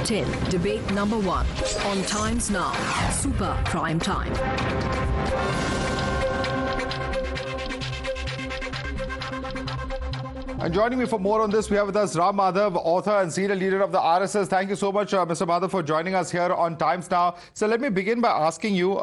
10. Debate number 1 on Times Now, Super Prime Time. And joining me for more on this, we have with us Ram Madhav, author and senior leader of the RSS. Thank you so much, Mr. Madhav, for joining us here on Times Now. So let me begin by asking you,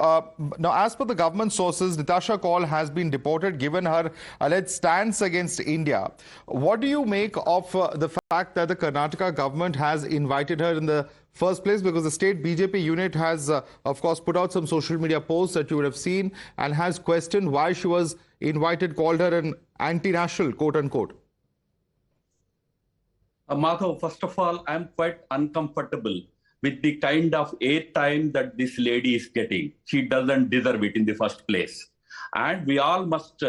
now as per the government sources, Nitasha Kaul has been deported given her alleged stance against India. What do you make of the fact that the Karnataka government has invited her in the first place? Because the state BJP unit has, of course, put out some social media posts that you would have seen and has questioned why she was invited, called her an anti-national, quote-unquote. Madhav, first of all, I'm quite uncomfortable with the kind of airtime that this lady is getting. She doesn't deserve it in the first place. And we all must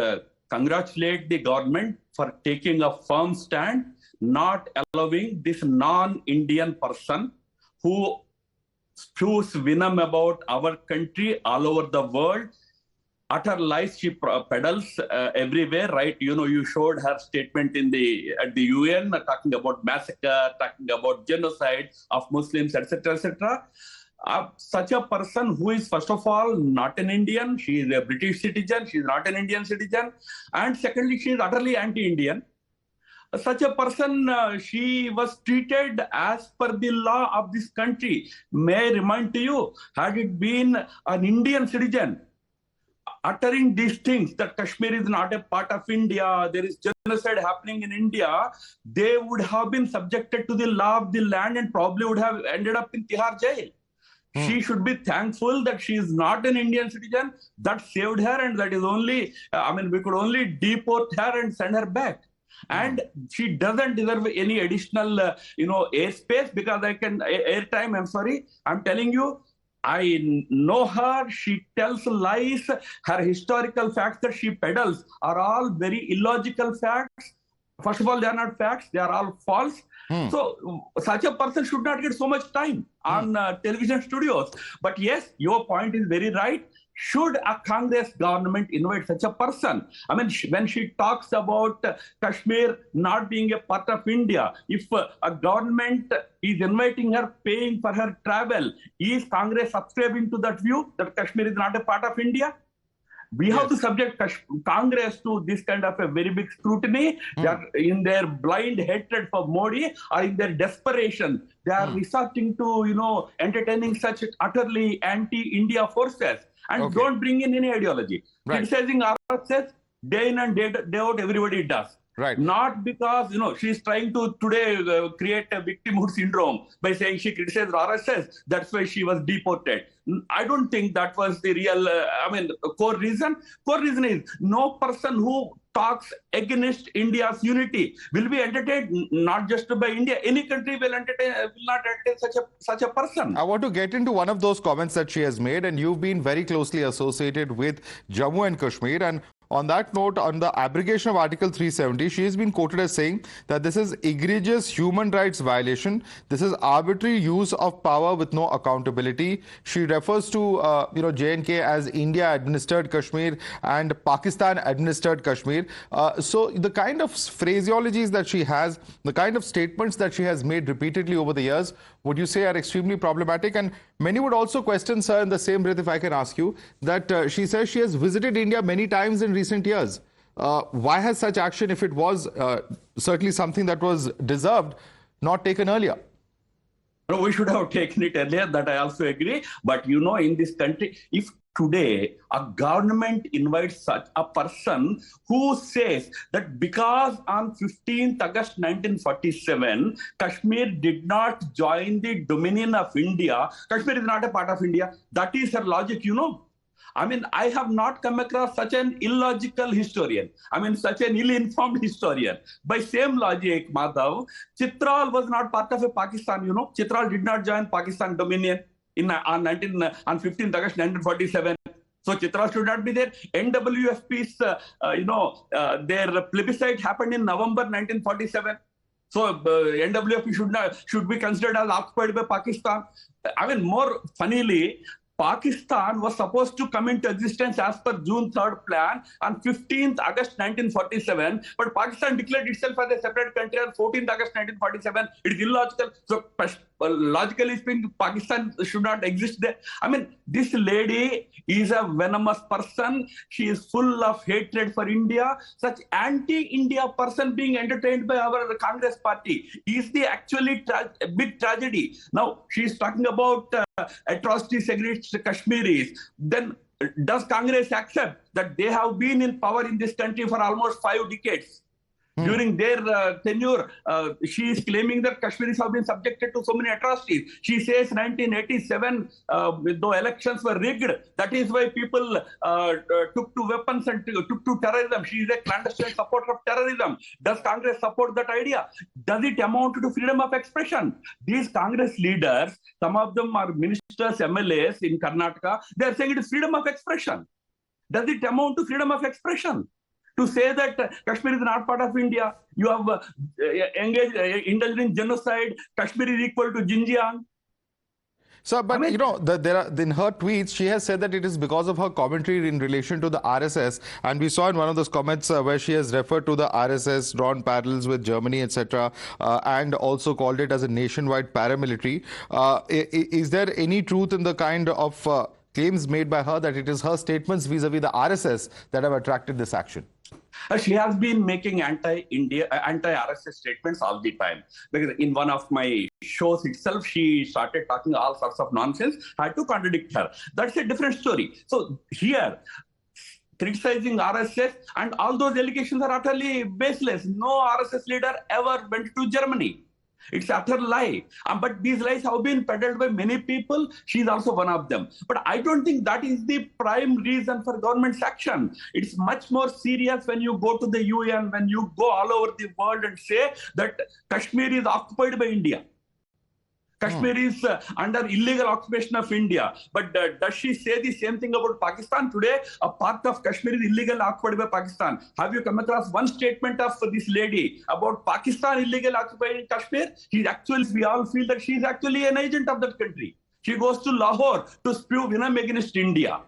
congratulate the government for taking a firm stand, not allowing this non-Indian person who spews venom about our country all over the world. Utter lies she peddles everywhere, right? You know, you showed her statement at the UN talking about massacre, talking about genocide of Muslims, etc., etc. Such a person who is, first of all, not an Indian, she is a British citizen, she is not an Indian citizen, and secondly, she is utterly anti-Indian. Such a person, she was treated as per the law of this country. May I remind to you, had it been an Indian citizen uttering these things, that Kashmir is not a part of India, there is genocide happening in India, they would have been subjected to the law of the land and probably would have ended up in Tihar jail. She should be thankful that she is not an Indian citizen. That saved her, and that is only, we could only deport her and send her back. And she doesn't deserve any additional, airspace, because airtime, I'm telling you, I know her, she tells lies, her historical facts that she peddles are all very illogical facts. First of all, they are not facts, they are all false. So, such a person should not get so much time on television studios. But yes, your point is very right. Should a Congress government invite such a person? I mean, when she talks about Kashmir not being a part of India, if a government is inviting her, paying for her travel, is Congress subscribing to that view that Kashmir is not a part of India? We have to subject Congress to this kind of a very big scrutiny. They are in their blind hatred for Modi, or in their desperation, they are resorting to, entertaining such utterly anti-India forces. And don't bring in any ideology. Criticizing RSS, day in and day out, everybody does. Right. Not because, she's trying to today create a victimhood syndrome by saying she criticized RSS, that's why she was deported. I don't think that was the real, core reason. Core reason is no person who talks against India's unity will be entertained, not just by India. Any country will not entertain such a person. I want to get into one of those comments that she has made, and you've been very closely associated with Jammu and Kashmir. And on that note, on the abrogation of Article 370, she has been quoted as saying that this is egregious human rights violation. This is arbitrary use of power with no accountability. She refers to, J&K as India-administered Kashmir and Pakistan-administered Kashmir. So the kind of phraseologies that she has, the kind of statements that she has made repeatedly over the years, would you say are extremely problematic? And many would also question, sir, in the same breath, if I can ask you, that she says she has visited India many times in recent years. Why has such action, if it was certainly something that was deserved, not taken earlier? No, we should have taken it earlier, that I also agree. But in this country, if today a government invites such a person who says that because on 15th August 1947, Kashmir did not join the dominion of India, Kashmir is not a part of India, that is her logic, I have not come across such an illogical historian. Such an ill-informed historian. By same logic, Madhav, Chitral was not part of a Pakistan, Chitral did not join Pakistan dominion on 15th August 1947. So Chitral should not be there. NWFP's, their plebiscite happened in November 1947. So NWFP should be considered as occupied by Pakistan. More funnily, Pakistan was supposed to come into existence as per June 3rd plan on 15th August 1947, but Pakistan declared itself as a separate country on 14th August 1947. It is illogical. So logically speaking, Pakistan should not exist there. I mean, this lady is a venomous person. She is full of hatred for India. Such anti-India person being entertained by our Congress party is the actually big tragedy. Now, she is talking about atrocities against Kashmiris. Then, does Congress accept that they have been in power in this country for almost 5 decades? During their tenure, she is claiming that Kashmiris have been subjected to so many atrocities. She says 1987, though elections were rigged, that is why people took to weapons and took to terrorism. She is a clandestine supporter of terrorism. Does Congress support that idea? Does it amount to freedom of expression? These Congress leaders, some of them are ministers, MLAs in Karnataka, they are saying it is freedom of expression. Does it amount to freedom of expression? To say that Kashmir is not part of India, you have indulged in genocide, Kashmir is equal to Xinjiang. So, but in her tweets, she has said that it is because of her commentary in relation to the RSS. And we saw in one of those comments where she has referred to the RSS, drawn parallels with Germany, etc., and also called it as a nationwide paramilitary. Is there any truth in the kind of claims made by her that it is her statements vis-a-vis the RSS that have attracted this action? She has been making anti-India, anti-RSS statements all the time. Because in one of my shows itself, she started talking all sorts of nonsense. I had to contradict her. That's a different story. So here, criticizing RSS and all those allegations are utterly baseless. No RSS leader ever went to Germany. It's utter lie. But these lies have been peddled by many people. She's also one of them. But I don't think that is the prime reason for government's action. It's much more serious when you go to the UN, when you go all over the world and say that Kashmir is occupied by India. Kashmir is under illegal occupation of India. But does she say the same thing about Pakistan? Today, a part of Kashmir is illegally occupied by Pakistan. Have you come across one statement of this lady about Pakistan illegally occupying Kashmir? We all feel that she is actually an agent of that country. She goes to Lahore to spew venom against India.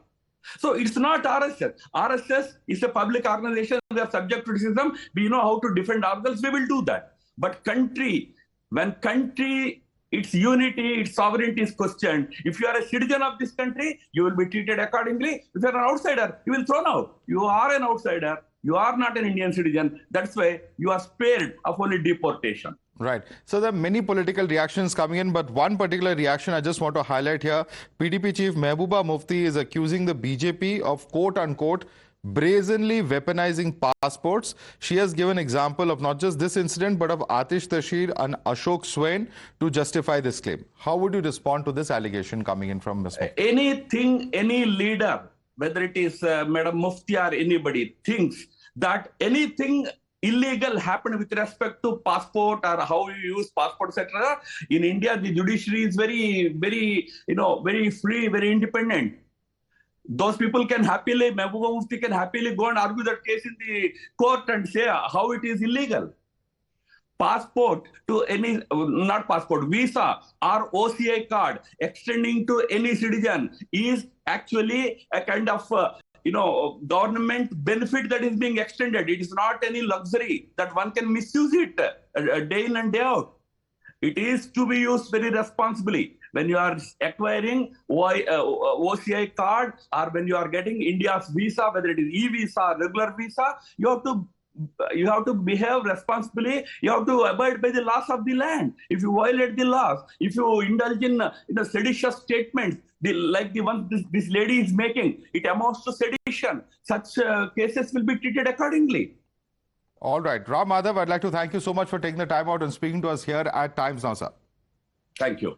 So it's not RSS. RSS is a public organization. We are subject to criticism. We know how to defend ourselves. We will do that. But when country, its unity, its sovereignty is questioned. If you are a citizen of this country, you will be treated accordingly. If you are an outsider, you will be thrown out. You are an outsider. You are not an Indian citizen. That's why you are spared of only deportation. Right. So there are many political reactions coming in, but one particular reaction I just want to highlight here. PDP chief Mehbooba Mufti is accusing the BJP of quote-unquote brazenly weaponizing passports. She has given example of not just this incident, but of Atish Tashir and Ashok Swain to justify this claim. How would you respond to this allegation coming in from Ms. Mufti? Anything, any leader, whether it is Madam Mufti or anybody, thinks that anything illegal happened with respect to passport or how you use passport, etc. In India, the judiciary is very, very, very free, very independent. Those people can happily, Mehbooba Mufti can happily go and argue that case in the court and say how it is illegal. Passport to any, not passport, visa or OCI card extending to any citizen is actually a kind of, government benefit that is being extended. It is not any luxury that one can misuse it day in and day out. It is to be used very responsibly. When you are acquiring OCI card or when you are getting India's visa, whether it is e-visa or regular visa, you have to behave responsibly. You have to abide by the laws of the land. If you violate the laws, if you indulge in seditious statements, like the one this lady is making, it amounts to sedition. Such cases will be treated accordingly. All right. Ram Madhav, I'd like to thank you so much for taking the time out and speaking to us here at Times Now, sir. Thank you.